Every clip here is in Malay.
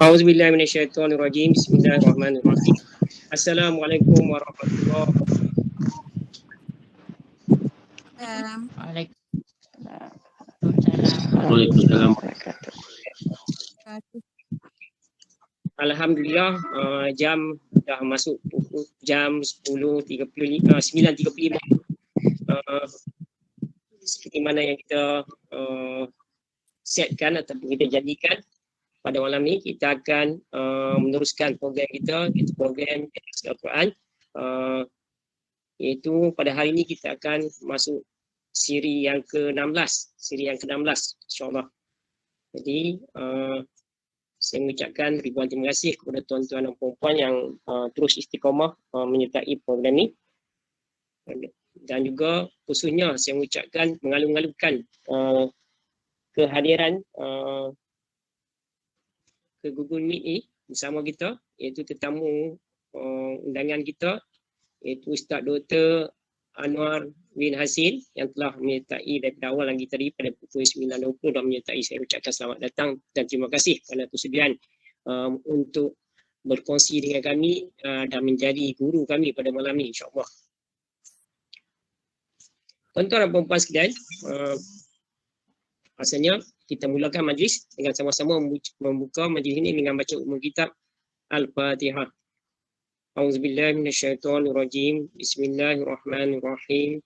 Auzubillahi minasyaitonirrajim. Bismillahirrahmanirrahim. Assalamualaikum warahmatullahi Waalaikumsalam. Alhamdulillah, jam dah masuk jam 10.35, 9.35. Seperti mana yang kita setkan ataupun kita jadikan pada malam ni, kita akan meneruskan program kita, iaitu program Al-Quran. Iaitu pada hari ini kita akan masuk siri yang ke-16, insyaAllah. Jadi saya mengucapkan ribuan terima kasih kepada tuan-tuan dan puan-puan yang terus istiqamah menyertai program ini. Dan juga khususnya saya mengucapkan mengalu-alukan kehadiran ke Google Meet ni bersama kita, iaitu tetamu undangan kita, iaitu Ustaz Dr. Anwar bin Hasin yang telah menyertai daripada awal lagi tadi pada pukul 9.20 dan menyertai. Saya ucapkan selamat datang dan terima kasih kerana kesediaan untuk berkongsi dengan kami dan menjadi guru kami pada malam ni, insyaAllah. Tuan-tuan dan puan-puan sekalian, asalnya kita mulakan majlis dengan sama-sama membuka majlis ini dengan baca umum kitab Al-Fatihah. Auzubillahi minasyaitonirrajim. Bismillahirrahmanirrahim.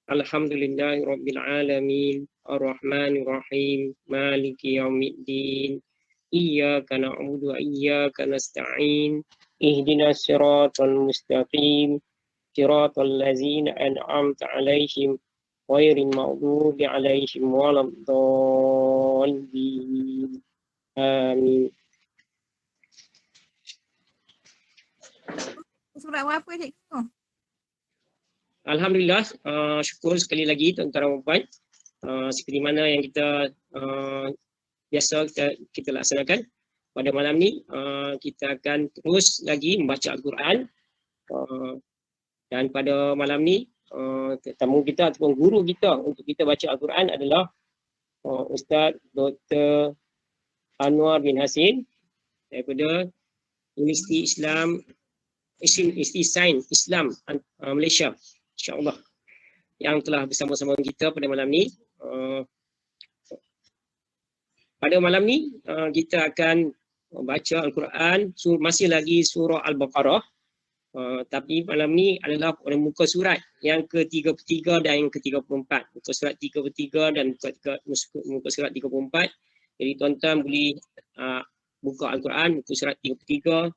Alhamdulillahirabbil alamin. Arrahmanirrahim. Maliki yaumiddin. Iyyaka na'budu wa iyyaka nasta'in. Ihdinas siratal mustaqim. Siratal ladzina an'amta 'alaihim ghairil maghdubi 'alaihim waladdallin. Amin. Surat berapa cikgu? Alhamdulillah, syukur sekali lagi tuan-tuan dan puan. Seperti mana yang kita biasa kita laksanakan pada malam ni, kita akan terus lagi membaca Al-Quran. Dan pada malam ni tetamu kita ataupun guru kita untuk kita baca Al-Quran adalah Ustaz Dr. Anwar bin Hasin daripada Universiti Sains Islam Malaysia, insyaAllah, yang telah bersama-sama kita pada malam ni. Pada malam ni kita akan baca Al-Quran masih lagi surah Al-Baqarah, tapi malam ni adalah pada muka surat yang ke-33 dan yang ke-34, muka surat 33 dan muka surat 34. Jadi tuan-tuan boleh buka Al-Quran muka surat 33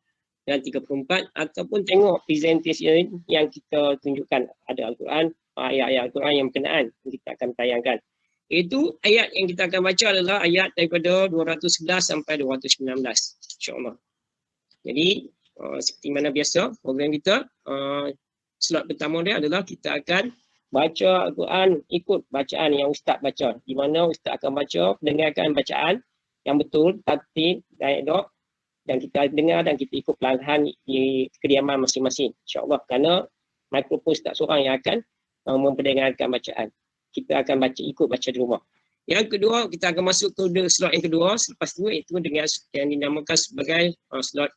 dan 34 ataupun tengok presentation yang kita tunjukkan, ada Al-Quran, ayat-ayat Al-Quran yang berkenaan yang kita akan tayangkan. Itu ayat yang kita akan baca adalah ayat daripada 211 sampai 219, insyaAllah. Jadi seperti mana biasa program kita, slot pertama dia adalah kita akan baca Al-Quran ikut bacaan yang Ustaz baca, di mana Ustaz akan baca, dengarkan bacaan yang betul, tertib dan adab, dan kita dengar dan kita ikut perlahan di kediaman masing-masing, insyaAllah, kerana mikrofon Ustaz seorang yang akan memperdengarkan bacaan. Kita akan ikut baca di rumah. Yang kedua, kita akan masuk ke slot yang kedua selepas itu, iaitu dengan yang dinamakan sebagai slot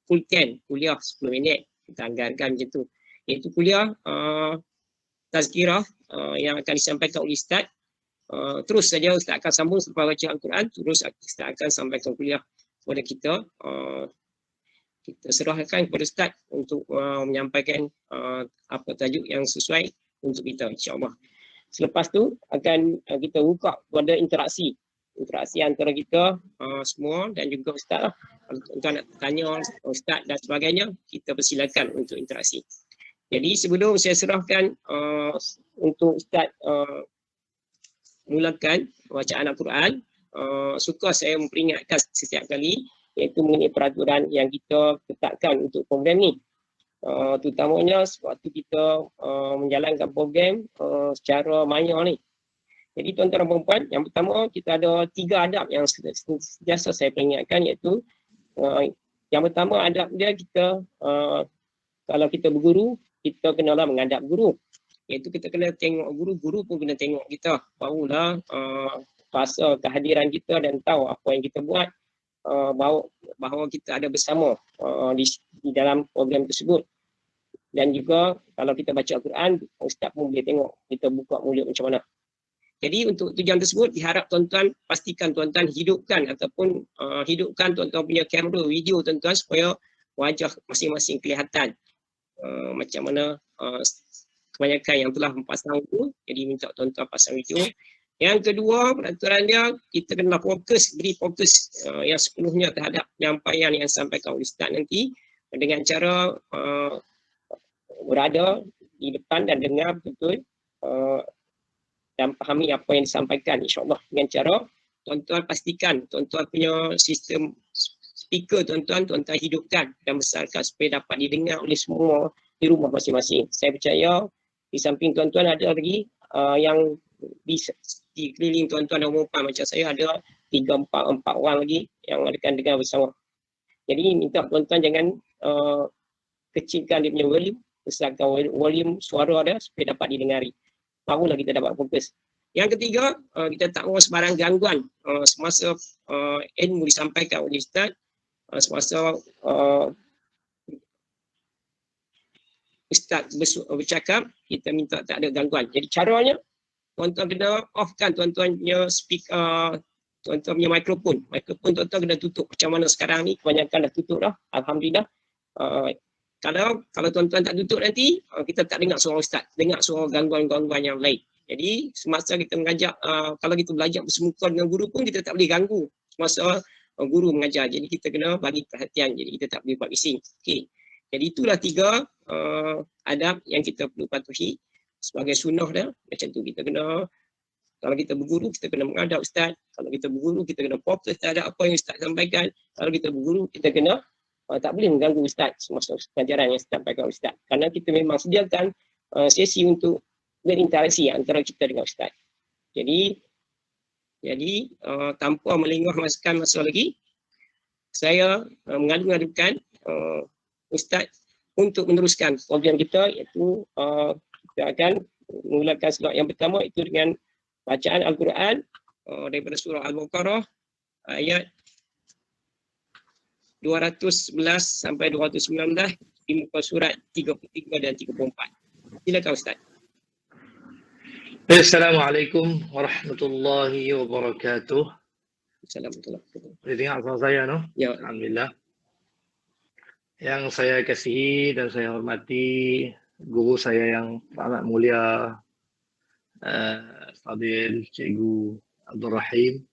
full time, kuliah 10 minit. Kita anggarkan macam tu. Iaitu kuliah tazkirah yang akan disampaikan oleh Ustaz. Terus saja Ustaz akan sambung selepas baca Al-Quran, terus Ustaz akan sampaikan kuliah kepada kita. Kita serahkan kepada Ustaz untuk menyampaikan apa tajuk yang sesuai untuk kita, insyaAllah. Selepas tu akan kita buka kepada interaksi antara kita semua dan juga Ustaz lah. Kalau tuan nak tanya Ustaz dan sebagainya, kita persilakan untuk interaksi. Jadi sebelum saya serahkan untuk Ustaz mulakan bacaan Al-Quran, suka saya memperingatkan setiap kali, iaitu mengenai peraturan yang kita tetapkan untuk program ni. Terutamanya sewaktu kita menjalankan program secara maya ni. Jadi tuan-tuan dan puan-puan, yang pertama kita ada 3 adab yang sentiasa saya peringatkan, iaitu yang pertama adab dia, kita kalau kita berguru, kita kenalah mengadap guru. Iaitu kita kena tengok guru, guru pun kena tengok kita. Barulah rasa kehadiran kita dan tahu apa yang kita buat bahawa kita ada bersama di dalam program tersebut. Dan juga kalau kita baca Al-Quran, Ustaz pun boleh tengok kita buka mulut macam mana. Jadi untuk tujuan tersebut, diharap tuan-tuan pastikan tuan-tuan hidupkan ataupun hidupkan tuan-tuan punya kamera, video tuan-tuan supaya wajah masing-masing kelihatan. Macam mana kebanyakan yang telah mempasang itu, jadi minta tuan-tuan pasang video. Yang kedua, peraturan dia, kita kena beri fokus yang sepenuhnya terhadap penyampaian yang disampaikan oleh Ustaz nanti dengan cara berada di depan dan dengar betul dan fahami apa yang disampaikan, insyaAllah. Dengan cara tuan-tuan pastikan tuan-tuan punya sistem speaker tuan-tuan hidupkan dan besarkan supaya dapat didengar oleh semua di rumah masing-masing. Saya percaya di samping tuan-tuan ada lagi yang di keliling tuan-tuan dan perempuan macam saya, ada 3-4 orang lagi yang akan dengar bersama. Jadi minta tuan-tuan jangan kecilkan dia punya volume, besarkan volume suara dia supaya dapat didengari. Barulah kita dapat fokus. Yang ketiga, kita tak mahu sebarang gangguan semasa ilmu disampaikan oleh Ustaz, semasa Ustaz bercakap, kita minta tak ada gangguan. Jadi caranya, tuan-tuan kena offkan tuan-tuan punya speaker, tuan-tuan punya mikrofon. Mikrofon tuan-tuan kena tutup. Macam mana sekarang ni, kebanyakan dah tutup dah. Alhamdulillah. Kalau tuan-tuan tak tutup nanti, kita tak dengar suara Ustaz, dengar suara gangguan-gangguan yang lain. Jadi semasa kita mengajar, kalau kita belajar bersemuka dengan guru pun, kita tak boleh ganggu semasa guru mengajar. Jadi kita kena bagi perhatian, jadi kita tak boleh buat bising. Okay. Jadi itulah 3 adab yang kita perlu patuhi sebagai sunnah dah. Macam tu kita kena, kalau kita berguru, kita kena menghadap Ustaz. Kalau kita berguru, kita kena fokus terhadap apa yang Ustaz sampaikan. Kalau kita berguru, kita kena tak boleh mengganggu Ustaz semasa pengajaran yang disampaikan Ustaz. Kerana kita memang sediakan sesi untuk berinteraksi antara kita dengan Ustaz. Jadi tanpa melengahkan masa lagi, saya mengadu-ngadukan Ustaz untuk meneruskan program kita, iaitu kita akan memulakan slot yang pertama itu dengan bacaan Al-Quran daripada surah Al-Baqarah ayat 211 sampai 219 di muka surat 33 dan 34. Silakan Ustaz. Assalamualaikum warahmatullahi wabarakatuh. Assalamualaikum. Boleh dengar suara saya, no? Ya. Alhamdulillah. Yang saya kasihi dan saya hormati guru saya yang amat mulia, Fadil Cikgu Abdul Rahim.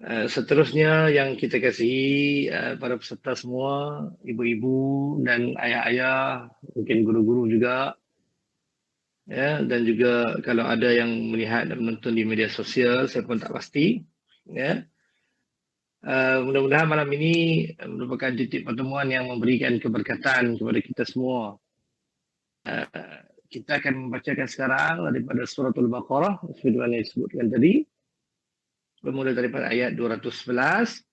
Seterusnya yang kita kasihi para peserta semua, ibu-ibu dan ayah-ayah, mungkin guru-guru juga, ya, dan juga kalau ada yang melihat dan menonton di media sosial, saya pun tak pasti, ya. Mudah-mudahan malam ini merupakan titik pertemuan yang memberikan keberkatan kepada kita semua. Kita akan membacakan sekarang daripada surah Al-Baqarah seperti mana disebutkan tadi, bermula daripada ayat 211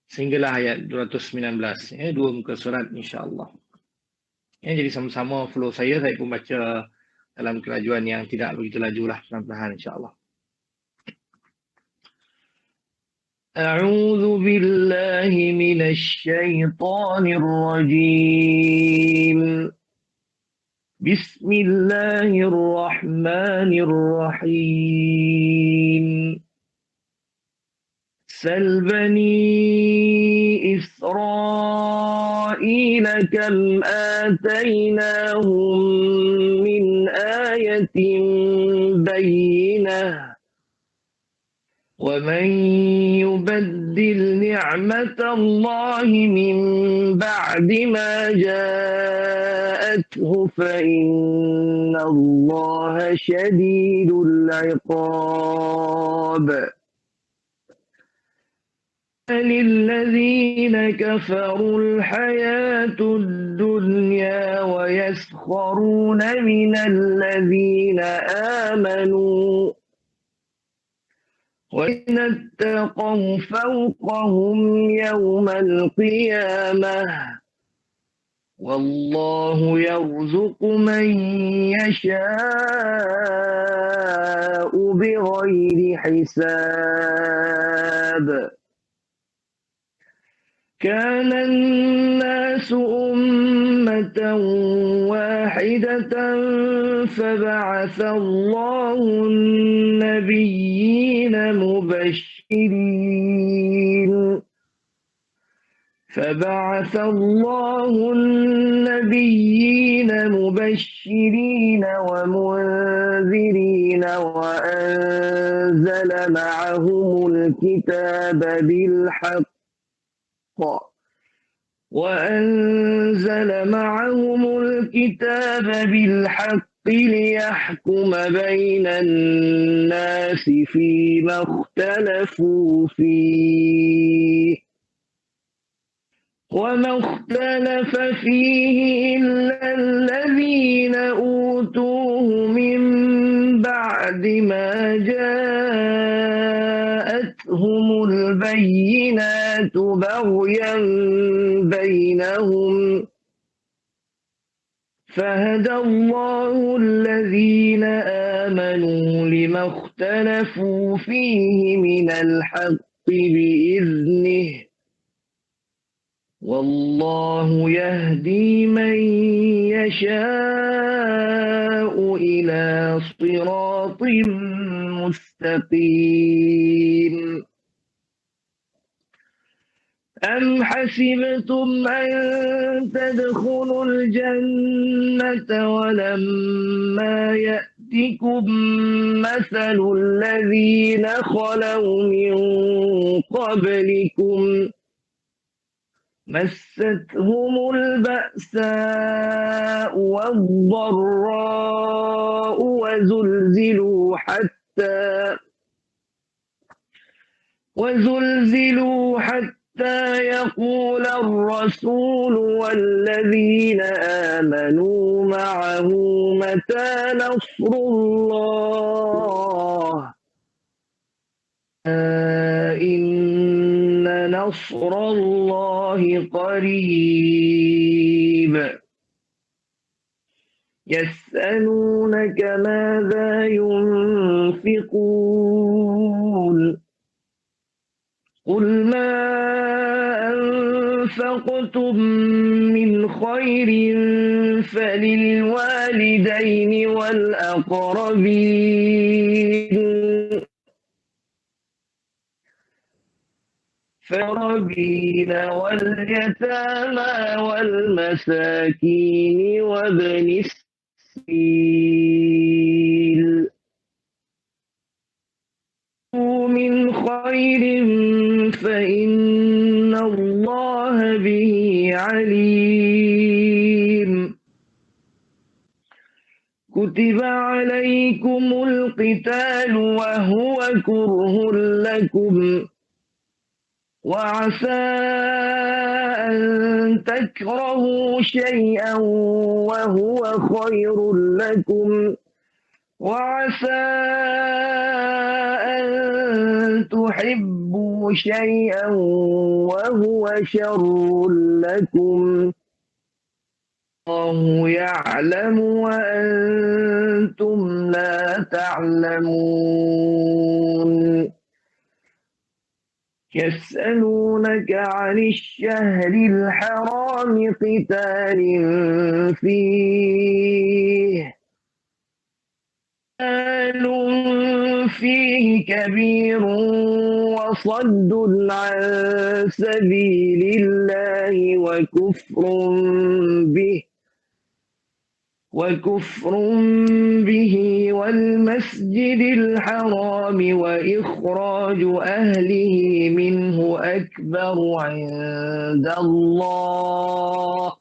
sehinggalah ayat 219, ya, 2 muka surat insya-Allah. Ya, jadi sama-sama flow saya pun baca dalam kelajuan yang tidak begitu lajulah, perlahan-lahan insya-Allah. A'udzu billahi minasy syaithanir rajim. Bismillahirrahmanirrahim. سل بني إسرائيل كم آتيناهم من آية بينة ومن يبدل نعمة الله من بعد ما جاءته فإن الله شديد العقاب. للذين كفروا الحياة الدنيا ويسخرون من الذين آمنوا وإن اتقوا فوقهم يوم القيامة والله يرزق من يشاء بغير حساب. كان الناس أمة واحدة فبعث الله النبيين مبشرين ومنذرين وأنزل معهم الكتاب بالحق ليحكم بين الناس فيما اختلفوا فيه وما اختلف فيه إلا الذين أوتوه من بعد ما جاءتهم البينات بغيا بينهم فهدى الله الذين آمنوا لما اختلفوا فيه من الحق بإذنه والله يهدي من يشاء إلى صراط مستقيم أم حسبتم أن تدخلوا الجنة ولما يأتكم مثل الذين خلوا من قبلكم مستهم البأساء والضراء وزلزلوا حتى يقول الرسول والذين آمنوا معه متى نصر الله إن نصر الله قريب يسألونك ماذا ينفقون قل ما أنفقتم من خير فللوالدين والأقربين واليتامى والمساكين وابن السبيل من خير فإن الله به عليم كتب عليكم القتال وهو كره لكم وعسى أن تكرهوا شيئا وهو خير لكم وعسى أن تحبوا شيئا وهو شر لكم الله يعلم وأنتم لا تعلمون يسألونك عن الشهر الحرام قتال فيه كبير وصد عن سبيل الله وكفر به والمسجد الحرام وإخراج أهله منه أكبر عند الله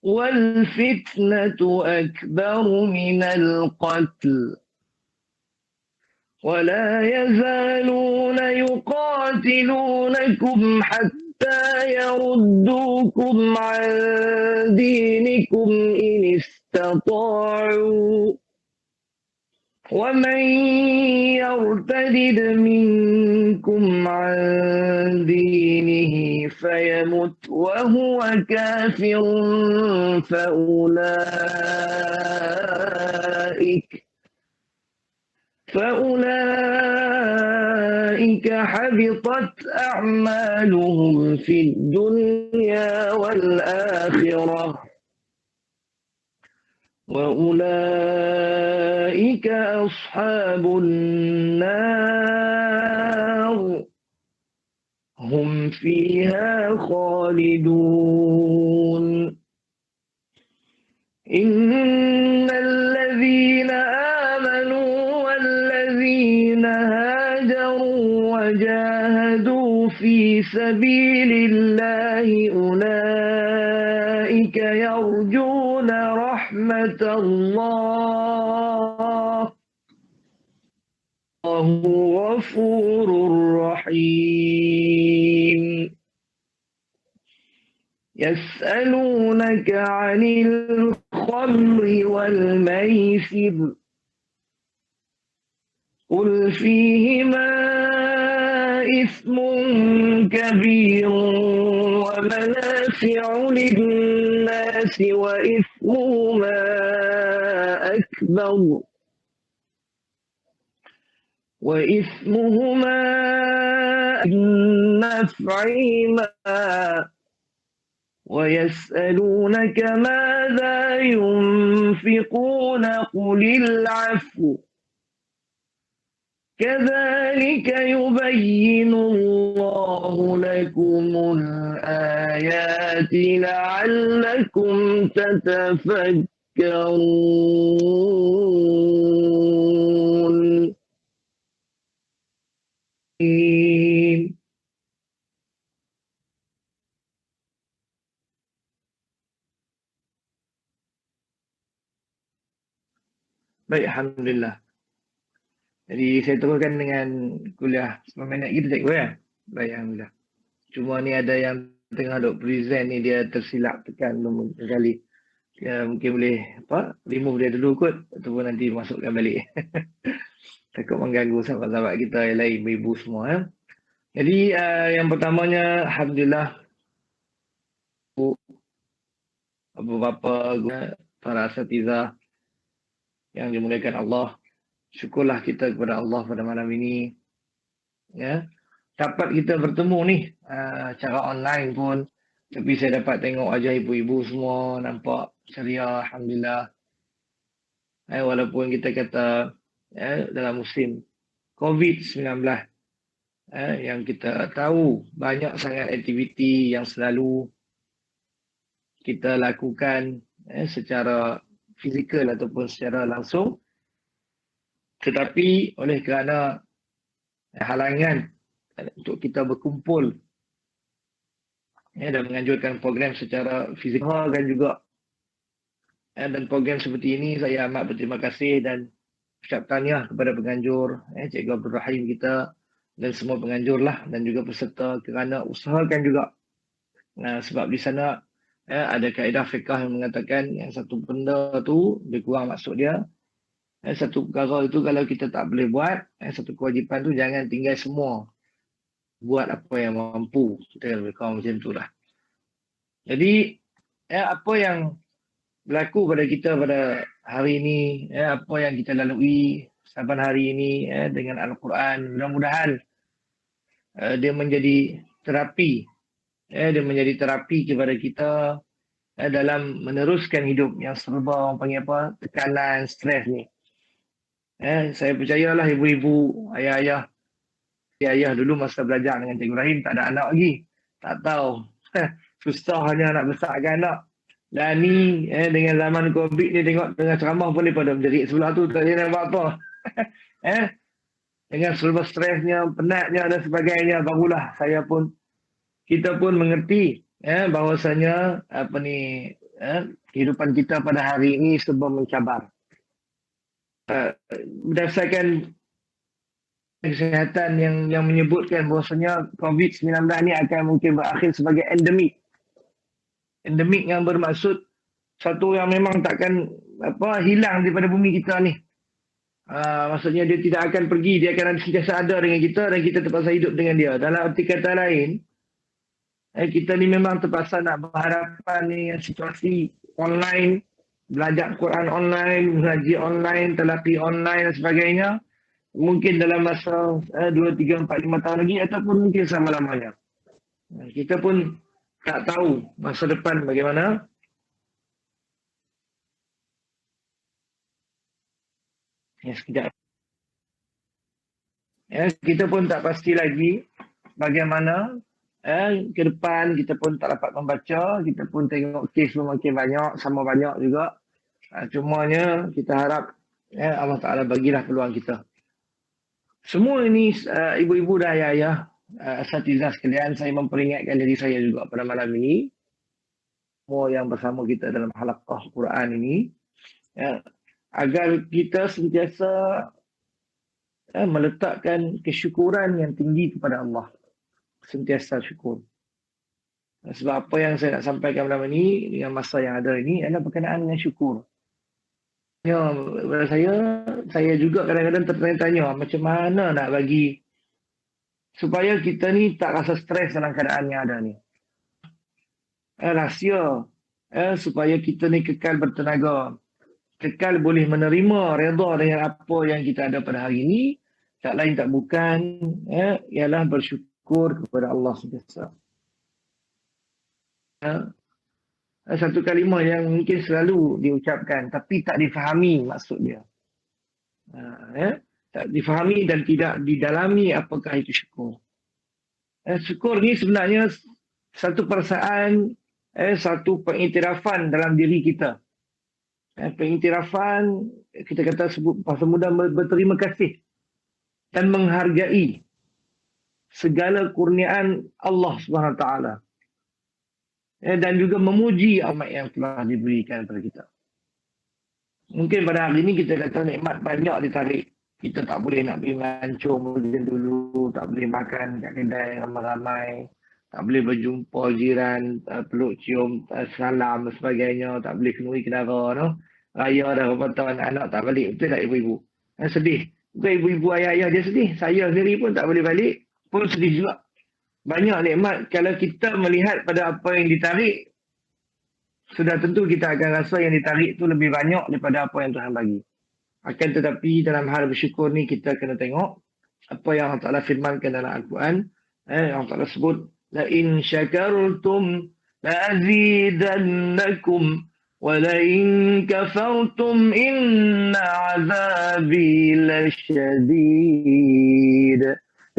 والفتنة أكبر من القتل ولا يزالون يقاتلونكم حتى يردوكم عن دينكم إن استطاعوا ومن يرتد منكم عن دينه فيمت وهو كافر فأولئك حبطت أعمالهم في الدنيا والآخرة وأولئك أصحاب النار هم فيها خالدون إن الذين آمنوا والذين هاجروا وجاهدوا في سبيل الله أولئك يرجون رحمة الله وهو غفور رحيم يسألونك عن الخمر والميسر قل فيهما إثم كبير ومنافع للناس وإثمهما أكبر نفعهما ويسألونك ماذا ينفقون قل العفو كذلك يبين الله لكم الآيات لعلكم تتفكرون. Baik, Alhamdulillah. Jadi saya teruskan dengan kuliah peminat kita cikgu ya. Baik, Alhamdulillah. Cuma ni ada yang tengah duk present ni dia tersilap tekan sekali. Ya, mungkin boleh remove dia dulu kot ataupun nanti masukkan balik. Takut mengganggu sahabat-sahabat kita yang lain, ibu semua ya. Jadi yang pertamanya Alhamdulillah bapa-bapa, para asatizah yang dimuliakan Allah, syukurlah kita kepada Allah pada malam ini ya, dapat kita bertemu ni cara online pun, tapi saya dapat tengok wajah ibu-ibu semua nampak ceria Alhamdulillah. Walaupun kita kata dalam musim COVID-19 yang kita tahu banyak sangat aktiviti yang selalu kita lakukan secara fizikal ataupun secara langsung, tetapi oleh kerana halangan untuk kita berkumpul dan menganjurkan program secara fizikal kan juga, dan program seperti ini saya amat berterima kasih dan ucap tahniah kepada penganjur Cikgu Abdul Rahim kita dan semua penganjur lah dan juga peserta kerana usahakan juga. Sebab di sana ada kaedah fiqah yang mengatakan yang satu benda tu lebih kurang maksud dia satu perkara itu kalau kita tak boleh buat, satu kewajipan tu jangan tinggal semua, buat apa yang mampu. Kita lebih kurang macam tu lah. Jadi apa yang berlaku pada kita pada hari ini, apa yang kita lalui saban hari ini dengan Al-Quran, mudah-mudahan dia menjadi terapi, dia menjadi terapi kepada kita dalam meneruskan hidup yang serba orang panggil apa, tekanan, stres ni. Saya percayalah ibu-ibu, ayah-ayah dulu masa belajar dengan Cikgu Rahim tak ada anak lagi, tak tahu susahnya nak besarkan anak. Dan ni dengan zaman COVID ni tengok tengah ceramah pun dia pada menjerit sebelah tu, tak boleh nak buat apa. Dengan serba stresnya, penatnya dan sebagainya, barulah kita pun mengerti bahawasanya kehidupan kita pada hari ini serba mencabar. Berdasarkan kesihatan yang menyebutkan bahawasanya COVID-19 ni akan mungkin berakhir sebagai endemik. Endemik yang bermaksud satu yang memang takkan hilang daripada bumi kita ni. Maksudnya dia tidak akan pergi, dia akan sentiasa ada dengan kita dan kita terpaksa hidup dengan dia. Dalam arti kata lain, kita ni memang terpaksa nak berhadapan dengan situasi online, belajar Quran online, mengaji online, telaki online dan sebagainya. Mungkin dalam masa 2, 3, 4, 5 tahun lagi ataupun mungkin selama-lamanya. Kita pun tak tahu masa depan bagaimana. Sekejap. Kita pun tak pasti lagi bagaimana ke depan. Kita pun tak dapat membaca. Kita pun tengok kes pun makin banyak, sama banyak juga. Cumanya kita harap Allah Ta'ala bagilah peluang kita. Semua ini ibu-ibu dan ayah-ayah, asatizah sekalian, saya memperingatkan diri saya juga pada malam ini. Semua yang bersama kita dalam halaqah Quran ini, agar kita sentiasa meletakkan kesyukuran yang tinggi kepada Allah. Sentiasa syukur. Sebab apa yang saya nak sampaikan malam ini, dengan masa yang ada ini, adalah berkenaan dengan syukur. Ya, pada saya juga kadang-kadang tertanya-tanya macam mana nak bagi supaya kita ni tak rasa stres dalam keadaan yang ada ni. Rahsia supaya kita ni kekal bertenaga, kekal boleh menerima redha dengan apa yang kita ada pada hari ini, tak lain tak bukan ialah bersyukur kepada Allah SWT. Satu kalimah yang mungkin selalu diucapkan tapi tak difahami maksud dia. Tak difahami dan tidak didalami apakah itu syukur. Syukur ni sebenarnya satu perasaan, satu pengiktirafan dalam diri kita. Pengiktirafan, kita kata sebut bahasa mudah, berterima kasih dan menghargai segala kurniaan Allah SWT. Dan juga memuji amat yang telah diberikan kepada kita. Mungkin pada hari ini kita kata nikmat banyak ditarik. Kita tak boleh nak pergi melancong macam dulu, tak boleh makan kat kedai ramai-ramai, tak boleh berjumpa jiran, peluk cium, salam dan sebagainya, tak boleh kenuri kenara. No? Raya dah berapa tahun anak tak balik, betul tak ibu-ibu? Sedih. Bukan ibu-ibu ayah-ayah dia sedih, saya sendiri pun tak boleh balik, pun sedih juga. Banyak nikmat kalau kita melihat pada apa yang ditarik, sudah tentu kita akan rasa yang ditarik itu lebih banyak daripada apa yang Tuhan bagi. Akan tetapi dalam hal bersyukur ni kita kena tengok apa yang Allah Ta'ala firmankan dalam Al-Quran. Allah Ta'ala sebut, la in syakartum la azidannakum wa la in kafartum inna azabi lasyadid.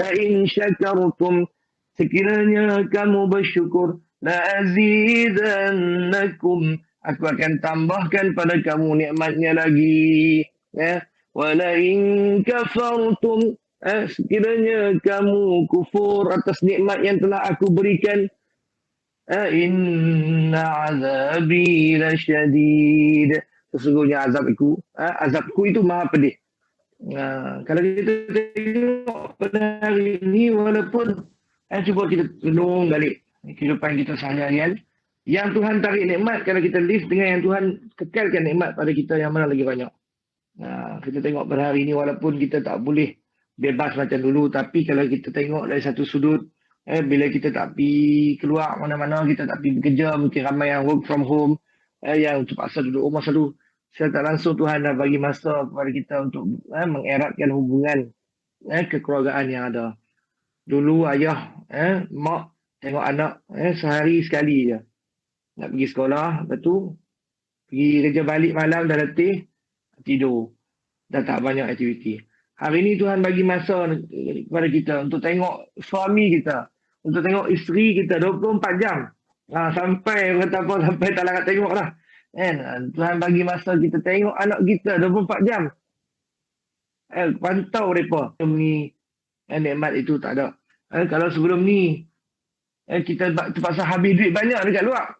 La in syakartum, sekiranya kamu bersyukur, la azidannakum, aku akan tambahkan pada kamu nikmatnya lagi. Wala in kafartum, sekiranya kamu kufur atas nikmat yang telah aku berikan, inna azabi lasyadid, sesungguhnya azabku itu maha pedih. Kalau kita tengok pada hari ini, walaupun cuba kita renung balik kehidupan kita seharian, yang Tuhan tarik nikmat, kalau kita list dengan yang Tuhan kekalkan nikmat pada kita, yang mana lagi banyak. Kita tengok pada hari ini, walaupun kita tak boleh bebas macam dulu, tapi kalau kita tengok dari satu sudut, bila kita tak pergi keluar mana-mana, kita tak pergi bekerja, mungkin ramai yang work from home, yang terpaksa duduk rumah selalu, secara tak langsung Tuhan dah bagi masa kepada kita untuk mengeratkan hubungan kekeluargaan yang ada. Dulu ayah, mak tengok anak sehari sekali je. Nak pergi sekolah, lepas tu pergi kerja balik malam, dah letih, tidur. Dah tak banyak aktiviti. Hari ini Tuhan bagi masa kepada kita untuk tengok suami kita, untuk tengok isteri kita 24 jam. Sampai kata apa, sampai tak larat tengok lah. Tuhan bagi masa kita tengok anak kita 24 jam. Pantau mereka. Ni nikmat itu tak ada. Kalau sebelum ni kita terpaksa habis duit banyak dekat luar,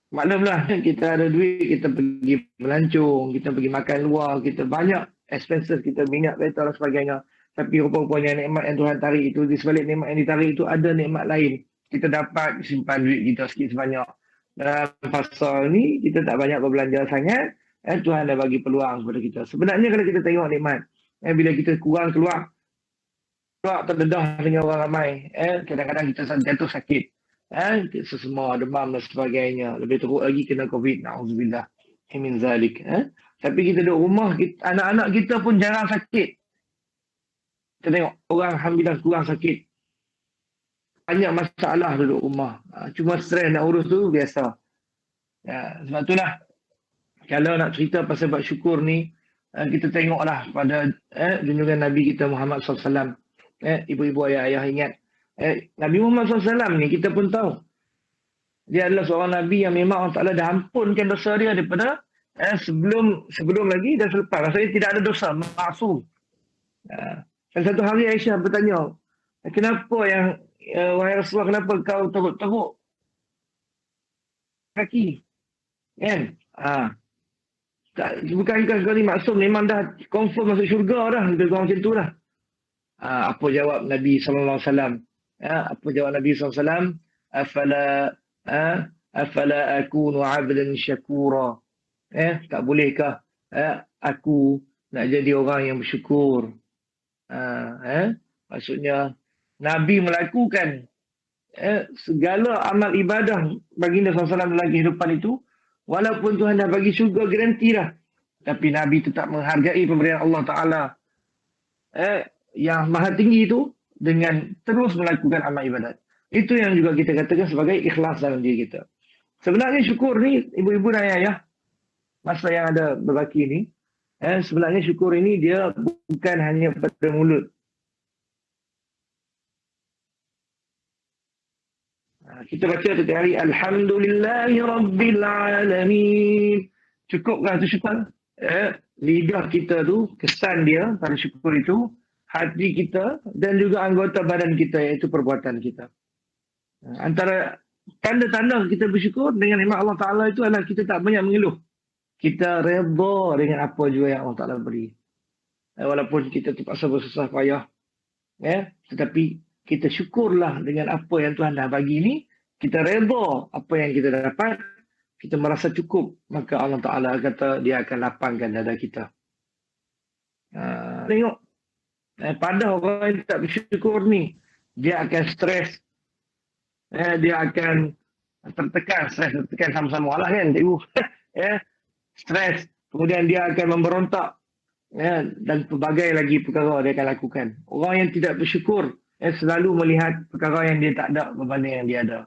maklumlah, kita ada duit, kita pergi melancong, kita pergi makan luar, kita banyak expenses, kita minyak, kereta dan sebagainya. Tapi rupa-rupanya nikmat yang Tuhan tarik itu, di sebalik nikmat yang ditarik itu ada nikmat lain. Kita dapat simpan duit kita sikit sebanyak. Dalam pasal ni kita tak banyak berbelanja sangat, Tuhan dah bagi peluang kepada kita. Sebenarnya kalau kita tengok nikmat, bila kita kurang keluar terdedah dengan orang ramai, kadang-kadang kita jatuh sakit, sesama, demam dan sebagainya. Lebih teruk lagi kena COVID, na'udzubillah min zalik. Tapi kita duduk rumah, anak-anak kita pun jarang sakit. Kita tengok orang alhamdulillah kurang sakit. Banyak masalah duduk rumah. Cuma stres nak urus tu biasa. Ya, sebab itulah kalau nak cerita pasal bab syukur ni, kita tengoklah pada junjungan Nabi kita Muhammad SAW. Ibu-ibu, ayah-ayah ingat. Nabi Muhammad SAW ni kita pun tahu. Dia adalah seorang Nabi yang memang Allah Ta'ala dah ampunkan dosa dia daripada sebelum lagi dan selepas. Maksudnya tidak ada dosa, maksum. Dan satu hari Aisyah bertanya, kenapa yang wahai Rasulullah, kenapa kau teruk-teruk kaki? Kan? Bukankah kau ni maksum, memang dah confirm masuk syurga dah. Lebih kurang macam tu lah. Apa jawab Nabi SAW? Apa jawab Nabi SAW? Afala akunu abdan syakura. Tak bolehkah aku nak jadi orang yang bersyukur? Maksudnya Nabi melakukan segala amal ibadah baginda SAW dalam kehidupan itu, walaupun Tuhan dah bagi syurga garanti dah, tapi Nabi tetap menghargai pemberian Allah Ta'ala yang maha tinggi itu dengan terus melakukan amal ibadat. Itu yang juga kita katakan sebagai ikhlas dalam diri kita. Sebenarnya syukur ni, ibu-ibu dan ayah, masa yang ada berbaki ni, sebenarnya syukur ini dia bukan hanya pada mulut. Kita baca setiap hari, Alhamdulillahi Rabbil Alamin. Cukupkah itu syukur? Lidah kita tu, kesan dia pada syukur itu, hati kita dan juga anggota badan kita, iaitu perbuatan kita. Antara tanda-tanda kita bersyukur dengan nikmat Allah Ta'ala itu adalah kita tak banyak mengeluh. Kita redha dengan apa juga yang Allah Ta'ala beri. Walaupun kita terpaksa bersusah payah. Tetapi kita syukurlah dengan apa yang Tuhan dah bagi ni. Kita redha apa yang kita dapat. Kita merasa cukup. Maka Allah Ta'ala kata dia akan lapangkan dada kita. Tengok. Pada orang yang tak bersyukur ni, dia akan stres. Dia akan tertekan. Stres tertekan sama-sama lah kan, cikgu. Stres. Kemudian dia akan memberontak. Dan pelbagai lagi perkara dia akan lakukan. Orang yang tidak bersyukur selalu melihat perkara yang dia tak ada berbanding yang dia ada.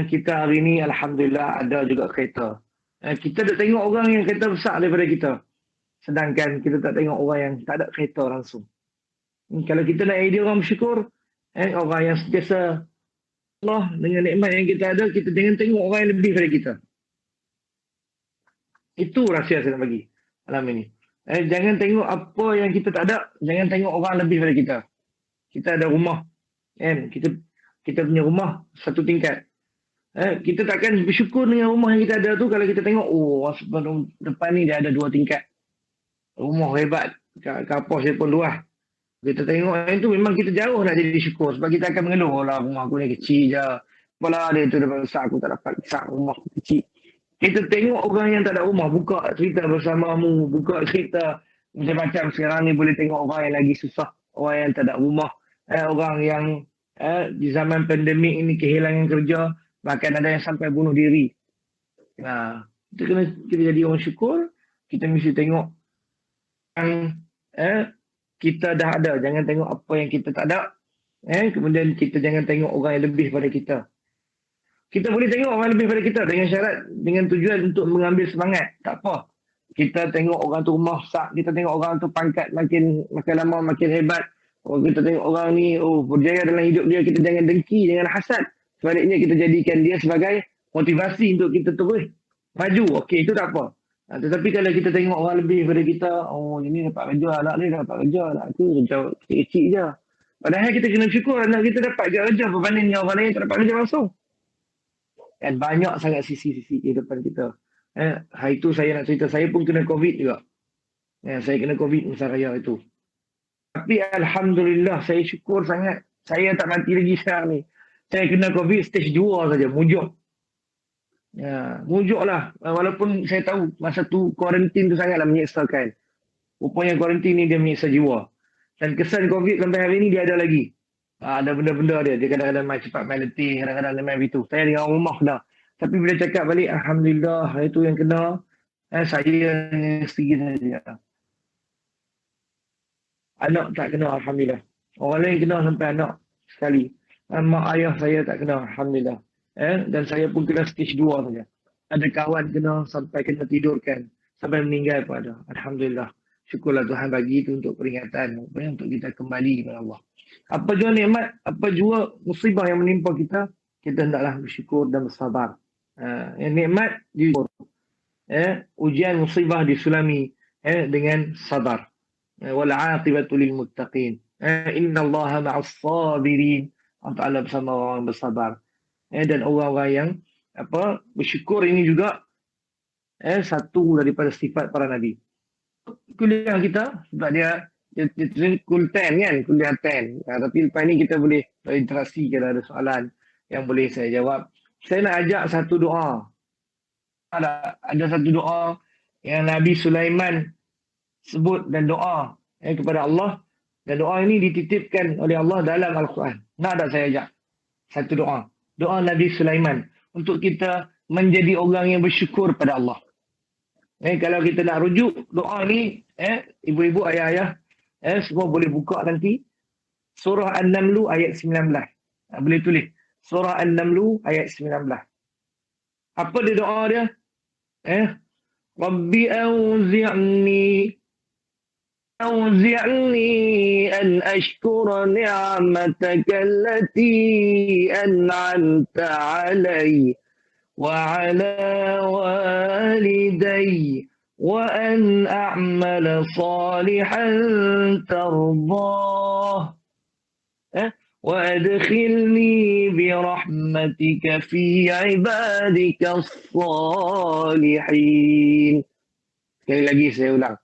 Kita hari ini alhamdulillah ada juga kereta. Kita dah tengok orang yang kereta besar daripada kita. Sedangkan kita tak tengok orang yang tak ada kereta langsung. Kalau kita nak idea orang bersyukur, orang yang sentiasa Allah dengan nikmat yang kita ada, kita jangan tengok orang yang lebih daripada kita. Itu rahsia saya nak bagi malam ini. Jangan tengok apa yang kita tak ada, jangan tengok orang lebih daripada kita. Kita ada rumah, kita punya rumah satu tingkat. Kita takkan bersyukur dengan rumah yang kita ada tu kalau kita tengok, sebelum depan ni dia ada 2 tingkat. Rumah hebat, kapal saya pun luas. Kita tengok yang tu memang kita jauh nak jadi syukur. Sebab kita akan mengeluh, rumah aku ni kecil je. Apalah dia tu dapat besar, aku tak dapat besar, rumah aku kecil. Kita tengok orang yang tak ada rumah, buka cerita bersamamu, buka cerita macam-macam. Sekarang ni boleh tengok orang yang lagi susah, orang yang tak ada rumah, orang yang di zaman pandemik ini kehilangan kerja, bahkan ada yang sampai bunuh diri. Kita jadi orang syukur, kita mesti tengok yang kita dah ada, jangan tengok apa yang kita tak ada. Kemudian kita jangan tengok orang yang lebih pada kita. Kita boleh tengok orang lebih pada kita dengan syarat, dengan tujuan untuk mengambil semangat. Tak apa. Kita tengok orang tu rumah besar, kita tengok orang tu pangkat makin lama makin hebat. Kita tengok orang ni berjaya dalam hidup dia, kita jangan dengki, jangan hasad. Sebaliknya kita jadikan dia sebagai motivasi untuk kita terus maju. Okey, itu tak apa. Tetapi kalau kita tengok orang lebih daripada kita, ini dapat kerja, anak ni dapat kerja, anak tu kerja kecil je. Padahal kita kena syukur anak kita dapat kerja berbanding dengan orang lain tak dapat kerja langsung. Dan banyak sangat sisi-sisi kehidupan kita. Hari itu saya nak cerita, saya pun kena COVID juga. Saya kena COVID masa raya itu. Tapi alhamdulillah, saya syukur sangat. Saya tak mati lagi sekarang ni. Saya kena COVID stage 2 saja, mujuk. Mujuk lah. Walaupun saya tahu masa tu kuarantin tu sangatlah menyeksakan. Rupanya kuarantin ni dia menyeksa jiwa. Dan kesan COVID sampai hari ni dia ada lagi. Ada benda-benda dia. Dia kadang-kadang main cepat main letih, kadang-kadang dia main begitu. Saya dengan rumah dah. Tapi bila cakap balik, alhamdulillah, hari tu yang kena, saya sedikit saja. Anak tak kena, alhamdulillah. Orang lain kena sampai anak sekali. Mak ayah saya tak kena, alhamdulillah. Dan saya pun kena stage 2 saja. Ada kawan kena sampai kena tidurkan, sampai meninggal pun ada. Alhamdulillah. Syukurlah Tuhan bagi itu untuk peringatan, untuk kita kembali kepada Allah. Apa jua nikmat, apa jua musibah yang menimpa kita, kita hendaklah bersyukur dan bersabar. Yang nikmat jujur. Ujian musibah disulami dengan sabar. Wal aqibatu lil muttaqin. Innallaha ma'as sabirin. Allah Taala bersama orang bersabar. Dan orang-orang yang bersyukur ini juga satu daripada sifat para nabi. Kuliah kita sebab dia kul 10 kan, kuliah 10. Tapi lepas ni kita boleh berinteraksi kalau ada soalan yang boleh saya jawab. Saya nak ajak satu doa. Ada satu doa yang Nabi Sulaiman sebut dan doa kepada Allah, dan doa ini dititipkan oleh Allah dalam Al-Quran. Nak tak saya ajak satu doa? Doa Nabi Sulaiman untuk kita menjadi orang yang bersyukur pada Allah. Kalau kita nak rujuk doa ni, ibu-ibu, ayah-ayah, semua boleh buka nanti surah An-Naml ayat 19. Boleh tulis surah An-Naml ayat 19. Apa dia doa dia? Rabbi أوزعني أن أشكر نعمتك التي أنعمت علي وعلى والدي وأن أعمل صالحا ترضاه وأدخلني برحمتك في عبادك الصالحين. Sekali lagi saya ulang.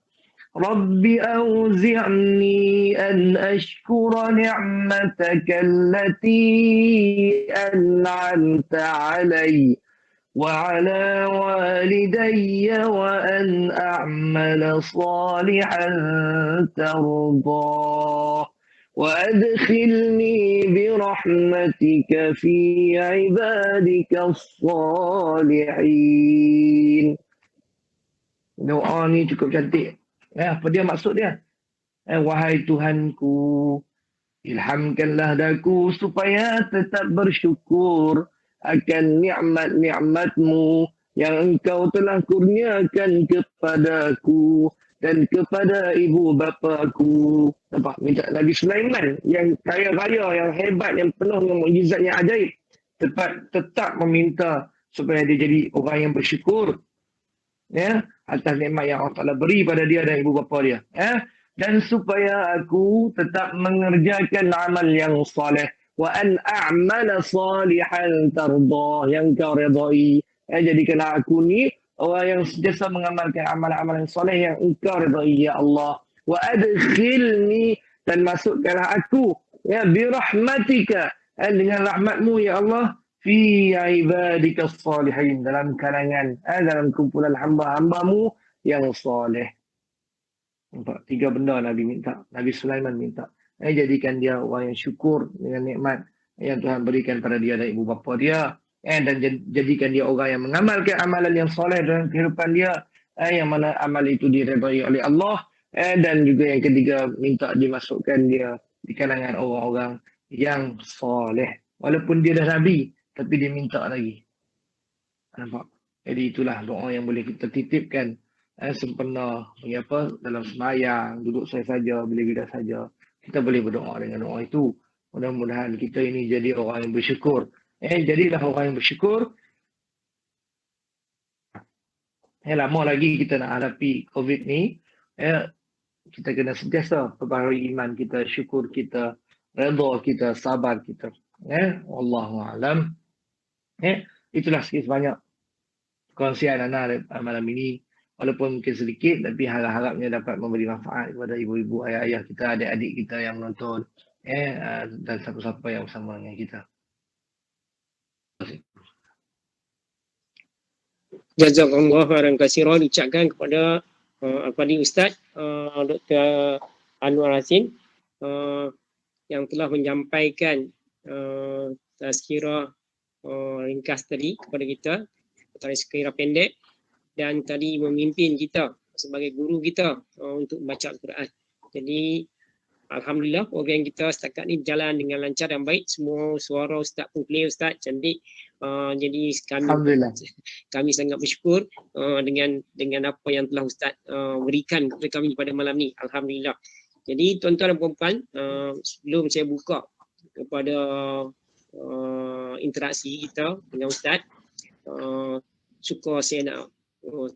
رب أوزعني أن أشكر نعمتك التي أنعمت علي وعلى والدي وأن أعمل صالحا ترضاه وأدخلني برحمتك في عبادك الصالحين. Doa ni cukup cantik. Apa dia maksud dia? Wahai Tuhanku, ilhamkanlah daku supaya tetap bersyukur akan nikmat-nikmat-Mu yang Engkau telah kurniakan kepadaku dan kepada ibu bapaku. Nampak? Minta Nabi Sulaiman yang kaya-raya, yang hebat, yang penuh dengan mukjizat yang ajaib, tetap meminta supaya dia jadi orang yang bersyukur atas nikmat yang Allah Ta'ala beri pada dia dan ibu bapa dia. Dan supaya aku tetap mengerjakan amal yang saleh. Wa an a'mala salihan tardah, yang kau redai. Jadikanlah aku ni orang yang sentiasa mengamalkan amalan-amalan saleh yang engkau redai, ya Allah. Wa adkhilni, dan masukkanlah aku birahmatika, dengan rahmatmu ya Allah, fi ibadika salihin, dalam kalangan dalam kumpulan hamba-hambamu yang soleh. Nampak? 3 benda Nabi minta, Nabi Sulaiman minta. Jadikan dia orang yang syukur dengan nikmat yang Tuhan berikan pada dia dan ibu bapa dia, dan jadikan dia orang yang mengamalkan amalan yang soleh dalam kehidupan dia, yang mana amal itu diredai oleh Allah. Dan juga yang ketiga, minta dimasukkan dia di kalangan orang-orang yang soleh. Walaupun dia dah Nabi, tapi dia minta lagi. Nampak? Jadi itulah doa yang boleh kita titipkan sempena dalam sembahyang, duduk saja, bila-bila saja. Kita boleh berdoa dengan doa itu. Mudah-mudahan kita ini jadi orang yang bersyukur. Jadilah orang yang bersyukur. Lama lagi kita nak hadapi COVID ni. Kita kena sentiasa perbaharui iman kita, syukur kita, redha kita, sabar kita. Wallahu a'lam. Itulah sikit sebanyak kongsian Ana malam ini. Walaupun mungkin sedikit, tapi harap-harapnya dapat memberi manfaat kepada ibu-ibu, ayah-ayah kita, adik-adik kita yang menonton, dan siapa-siapa yang bersama dengan kita. Jazakallah khairan katsiran, ucapkan kepada Al-Fadhil Ustaz Dr. Anwar Hasin yang telah menyampaikan tazkirah ringkas tadi kepada kita, tazkirah pendek, dan tadi memimpin kita sebagai guru kita untuk membaca Al-Quran. Jadi Alhamdulillah program kita setakat ni berjalan dengan lancar dan baik. Semua suara Ustaz pun clear, Ustaz, cantik. Jadi Alhamdulillah. kami sangat bersyukur dengan apa yang telah Ustaz berikan kepada kami pada malam ni. Alhamdulillah. Jadi tuan-tuan dan puan-puan, sebelum saya buka kepada interaksi kita dengan Ustaz, suka saya nak,